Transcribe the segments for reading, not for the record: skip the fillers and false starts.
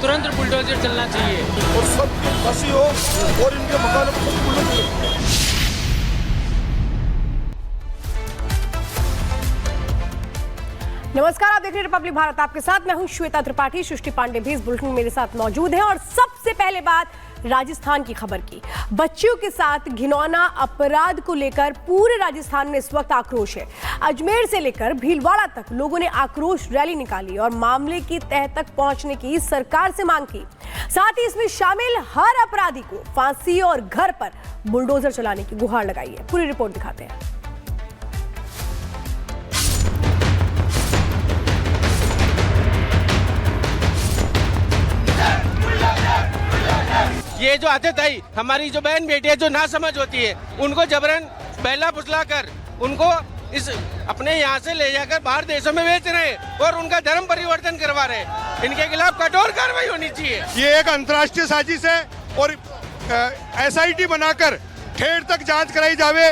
तुरंत बुलडोजर चलना चाहिए और सबकी फांसी हो और इनके मकानों को बुलडोजर। नमस्कार, आप देख रहे हैं रिपब्लिक भारत। आपके साथ मैं हूं श्वेता त्रिपाठी। सृष्टि पांडे भी इस बुलेटिन में मेरे साथ मौजूद हैं। और सबसे पहले बात राजस्थान की खबर की। बच्चियों के साथ घिनौना अपराध को लेकर पूरे राजस्थान में इस वक्त आक्रोश है। अजमेर से लेकर भीलवाड़ा तक लोगों ने आक्रोश रैली निकाली और मामले की तह तक पहुंचने की सरकार से मांग की। साथ ही इसमें शामिल हर अपराधी को फांसी और घर पर बुलडोजर चलाने की गुहार लगाई है। पूरी रिपोर्ट दिखाते हैं। ये जो आदत आई, हमारी जो बहन बेटियां जो ना समझ होती है, उनको जबरन पहला फुसला कर उनको इस अपने यहाँ से ले जाकर बाहर देशों में बेच रहे हैं और उनका धर्म परिवर्तन करवा रहे हैं। इनके खिलाफ कठोर कार्रवाई होनी चाहिए। ये एक अंतर्राष्ट्रीय साजिश है और SIT बनाकर ठेर तक जांच कराई जावे।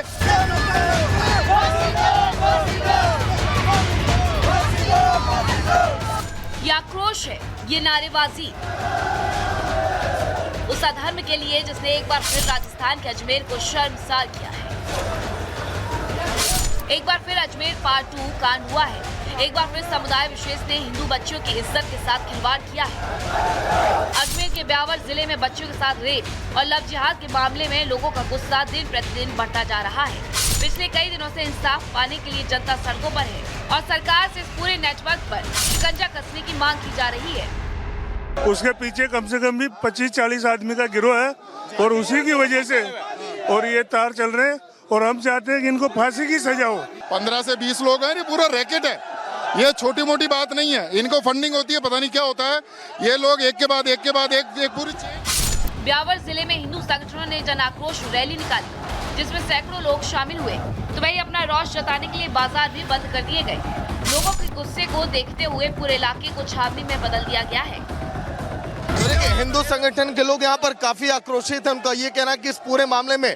ये आक्रोश है, ये नारेबाजी उस अधर्म के लिए जिसने एक बार फिर राजस्थान के अजमेर को शर्मसार किया है। एक बार फिर अजमेर पार्ट 2 कांड हुआ है। एक बार फिर समुदाय विशेष ने हिंदू बच्चियों की इज्जत के साथ खिलवाड़ किया है। अजमेर के ब्यावर जिले में बच्चियों के साथ रेप और लव जिहाद के मामले में लोगों का गुस्सा दिन प्रतिदिन बढ़ता जा रहा है। पिछले कई दिनों से इंसाफ पाने के लिए जनता सड़कों पर है और सरकार से इस पूरे नेटवर्क पर शिकंजा कसने की मांग की जा रही है। उसके पीछे कम से कम भी 25-40 आदमी का गिरोह है और उसी की वजह से और ये तार चल रहे हैं और हम चाहते हैं कि इनको फांसी की सजा हो। 15 से 20 लोग हैं, ये पूरा रैकेट है। ये छोटी मोटी बात नहीं है। इनको फंडिंग होती है, पता नहीं क्या होता है। ये लोग एक के बाद एक पूरी ब्यावर जिले में हिंदू संगठनों ने जन आक्रोश रैली निकाली जिसमें सैकड़ों लोग शामिल हुए। तो वही अपना रोष जताने के लिए बाजार भी बंद कर दिए गए। लोगों के गुस्से को देखते हुए पूरे इलाके को छावनी में बदल दिया गया है। हिंदू संगठन के लोग यहाँ पर काफी आक्रोशित हैं। उनका ये कहना है कि इस पूरे मामले में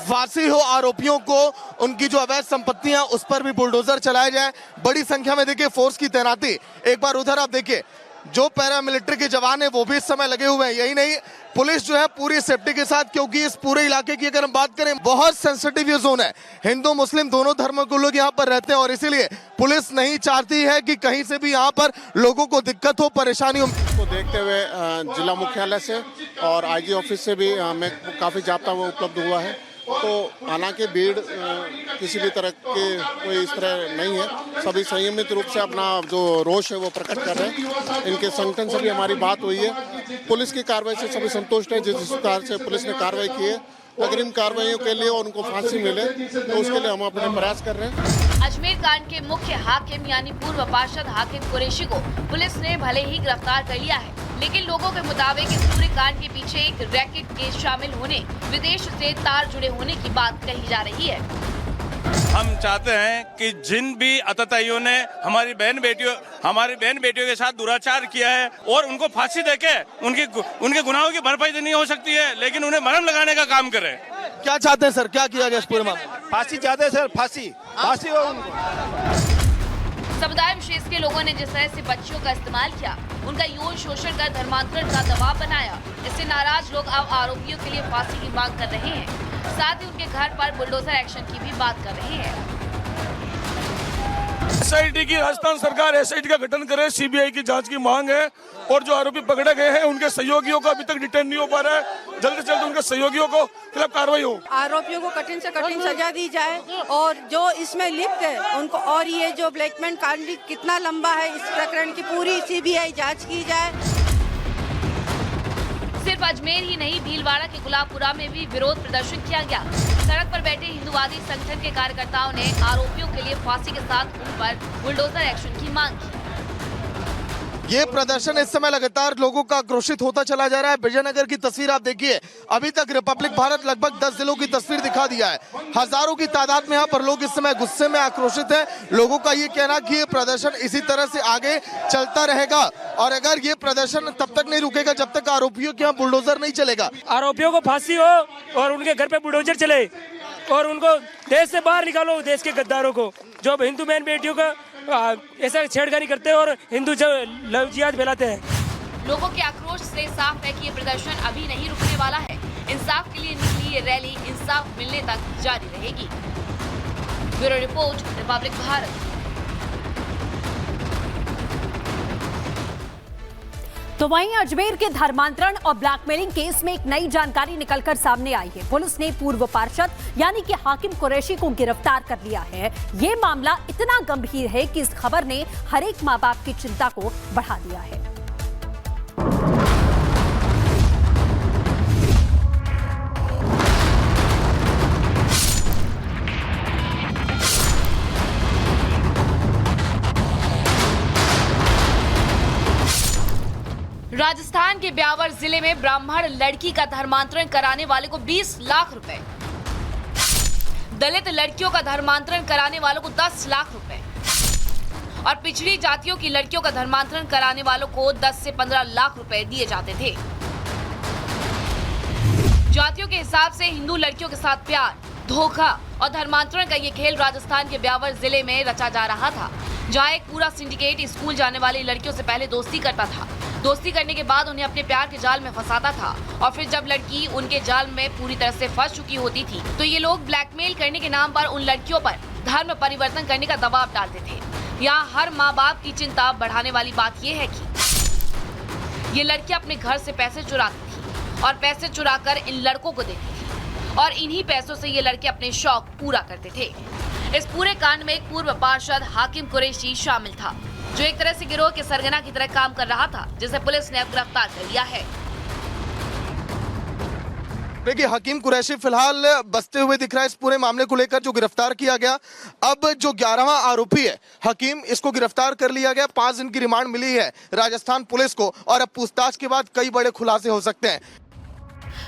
फांसी हो, आरोपियों को उनकी जो अवैध संपत्तियां उस पर भी बुलडोजर चलाया जाए। बड़ी संख्या में देखिए फोर्स की तैनाती। एक बार उधर आप देखिए, जो पैरामिलिट्री के जवान है वो भी इस समय लगे हुए हैं। यही नहीं, पुलिस जो है पूरी सेफ्टी के साथ, क्योंकि इस पूरे इलाके की अगर हम बात करें बहुत सेंसिटिव ये जोन है। हिंदू मुस्लिम दोनों धर्मों के लोग यहाँ पर रहते हैं और इसीलिए पुलिस नहीं चाहती है कि कहीं से भी यहाँ पर लोगों को दिक्कत हो, परेशानी हो। को देखते हुए जिला मुख्यालय से और IG ऑफिस से भी हमें काफी जाब्ता वो उपलब्ध हुआ है। तो हालांकि भीड़ किसी भी तरह के कोई इस तरह नहीं है। सभी संयमित रूप से अपना जो रोष है वो प्रकट कर रहे हैं। इनके संगठन से भी हमारी बात हुई है। पुलिस की कार्रवाई से सभी संतुष्ट है। जिस प्रकार से पुलिस ने कार्रवाई की है, अग्रिम कार्रवाइयों के लिए उनको फांसी मिले तो उसके लिए हम अपने प्रयास कर रहे हैं। अजमेर कांड के मुख्य हाकिम यानी पूर्व पार्षद हाकिम कुरैशी को पुलिस ने भले ही गिरफ्तार कर लिया है, लेकिन लोगों के मुताबिक इस पूरे कांड के पीछे एक रैकेट के शामिल होने, विदेश से तार जुड़े होने की बात कही जा रही है। हम चाहते हैं कि जिन भी आतताइयों ने हमारी बहन बेटियों के साथ दुराचार किया है और उनको फांसी देके उनके गुनाहों की भरपाई नहीं हो सकती है, लेकिन उन्हें मरहम लगाने का काम करें। क्या चाहते हैं सर, क्या किया जाए इस पूरे मामले में? फांसी चाहते हैं सर, फांसी हो उनको। समुदाय विशेष के लोगों ने जिस तरह से बच्चियों का इस्तेमाल किया, उनका यौन शोषण कर धर्मांतरण का दबाव बनाया, इससे नाराज लोग अब आरोपियों के लिए फांसी की मांग कर रहे हैं। साथ ही उनके घर पर बुलडोजर एक्शन की भी बात कर रहे हैं। SIT की राजस्थान सरकार SIT का गठन करे, CBI की जांच की मांग है और जो आरोपी पकड़े गए हैं उनके सहयोगियों का अभी तक डिटेन नहीं हो पा रहा है। जल्द से जल्द उनके सहयोगियों को खिलाफ कार्रवाई हो। आरोपियों को कठिन से कठिन सजा दी जाए और जो इसमें लिप्त है उनको, और ये जो ब्लैकमेल कांड कितना लंबा है, इस प्रकरण की पूरी CBI जांच की जाए। सिर्फ अजमेर ही नहीं, भीलवाड़ा के गुलाबपुरा में भी विरोध प्रदर्शन किया गया। सड़क पर बैठे हिंदुवादी संगठन के कार्यकर्ताओं ने आरोपियों के लिए फांसी के साथ उन पर बुलडोजर एक्शन की मांग की। ये प्रदर्शन इस समय लगातार लोगों का आक्रोशित होता चला जा रहा है। विजयनगर की तस्वीर आप देखिए, अभी तक रिपब्लिक भारत लगभग 10 जिलों की तस्वीर दिखा दिया है। हजारों की तादाद में यहाँ पर लोग इस समय गुस्से में आक्रोशित हैं। लोगों का ये कहना कि ये प्रदर्शन इसी तरह से आगे चलता रहेगा और अगर ये प्रदर्शन तब तक नहीं रुकेगा जब तक आरोपियों के यहाँ बुलडोजर नहीं चलेगा। आरोपियों को फांसी हो और उनके घर पे बुलडोजर चले और उनको देश से बाहर निकालो, देश के गद्दारों को जो हिंदू बहन बेटियों का ऐसा छेड़खानी करते हैं और हिंदू लव जिहाद फैलाते हैं। लोगों के आक्रोश से साफ है कि ये प्रदर्शन अभी नहीं रुकने वाला है। इंसाफ के लिए निकली ये रैली इंसाफ मिलने तक जारी रहेगी। Bureau report, Republic Bharat. तो वहीं अजमेर के धर्मांतरण और ब्लैकमेलिंग केस में एक नई जानकारी निकलकर सामने आई है। पुलिस ने पूर्व पार्षद यानी कि हाकिम कुरैशी को गिरफ्तार कर लिया है। ये मामला इतना गंभीर है कि इस खबर ने हर एक मां बाप की चिंता को बढ़ा दिया है। राजस्थान के ब्यावर जिले में ब्राह्मण लड़की का धर्मांतरण कराने वाले को 20 लाख रुपए, दलित लड़कियों का धर्मांतरण कराने वालों को 10 लाख रुपए और पिछड़ी जातियों की लड़कियों का धर्मांतरण कराने वालों को 10 से 15 लाख रुपए दिए जाते थे। जातियों के हिसाब से हिंदू लड़कियों के साथ प्यार, धोखा और धर्मांतरण का ये खेल राजस्थान के ब्यावर जिले में रचा जा रहा था, जहां एक पूरा सिंडिकेट स्कूल जाने वाली लड़कियों से पहले दोस्ती करता था। दोस्ती करने के बाद उन्हें अपने प्यार के जाल में फंसाता था और फिर जब लड़की उनके जाल में पूरी तरह से फंस चुकी होती थी तो ये लोग ब्लैकमेल करने के नाम पर उन लड़कियों पर धर्म परिवर्तन करने का दबाव डालते थे। यहाँ हर माँ बाप की चिंता बढ़ाने वाली बात ये है कि ये लड़कियां अपने घर से पैसे चुराती थी और पैसे चुराकर इन लड़कों को देती थी और इन्हीं पैसों से ये लड़के अपने शौक पूरा करते थे। इस पूरे कांड में एक पूर्व पार्षद हाकिम कुरैशी शामिल था, जो एक तरह से गिरोह के सरगना की तरह काम कर रहा था, जिसे पुलिस ने अब गिरफ्तार कर लिया है। देखिए, हकीम कुरैशी फिलहाल बसते हुए दिख रहा है इस पूरे मामले को लेकर, जो गिरफ्तार किया गया। अब जो 11वां आरोपी है हकीम, इसको गिरफ्तार कर लिया गया। 5 दिन की रिमांड मिली है राजस्थान पुलिस को और अब पूछताछ के बाद कई बड़े खुलासे हो सकते हैं।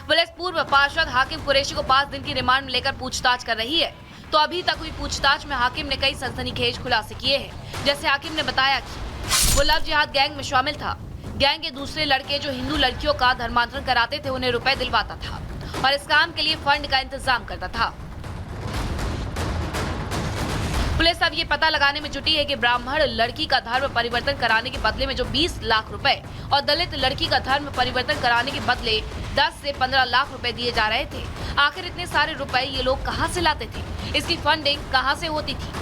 पुलिस पूर्व पार्षद हाकिम कुरैशी को 5 दिन की रिमांड में लेकर पूछताछ कर रही है। तो अभी तक हुई पूछताछ में हाकिम ने कई सनसनीखेज खुलासे किए हैं। जैसे हाकिम ने बताया कि वो लव जिहाद गैंग में शामिल था। गैंग के दूसरे लड़के जो हिंदू लड़कियों का धर्मांतरण कराते थे, उन्हें रुपए दिलवाता था और इस काम के लिए फंड का इंतजाम करता था। पुलिस अब ये पता लगाने में जुटी है कि ब्राह्मण लड़की का धर्म परिवर्तन कराने के बदले में जो 20 लाख रुपए और दलित लड़की का धर्म परिवर्तन कराने के बदले 10 से 15 लाख रुपए दिए जा रहे थे। आखिर इतने सारे रुपए ये लोग कहां से लाते थे? इसकी फंडिंग कहां से होती थी?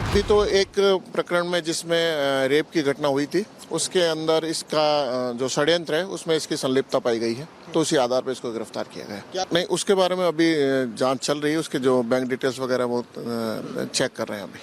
अभी तो एक प्रकरण में जिसमें रेप की घटना हुई थी, उसके अंदर इसका जो षड्यंत्र है उसमें इसकी संलिप्तता पाई गई है, तो उसी आधार पर इसको गिरफ्तार किया गया। नहीं, उसके बारे में अभी जांच चल रही है। उसके जो बैंक डिटेल्स वगैरह वो चेक कर रहे हैं अभी।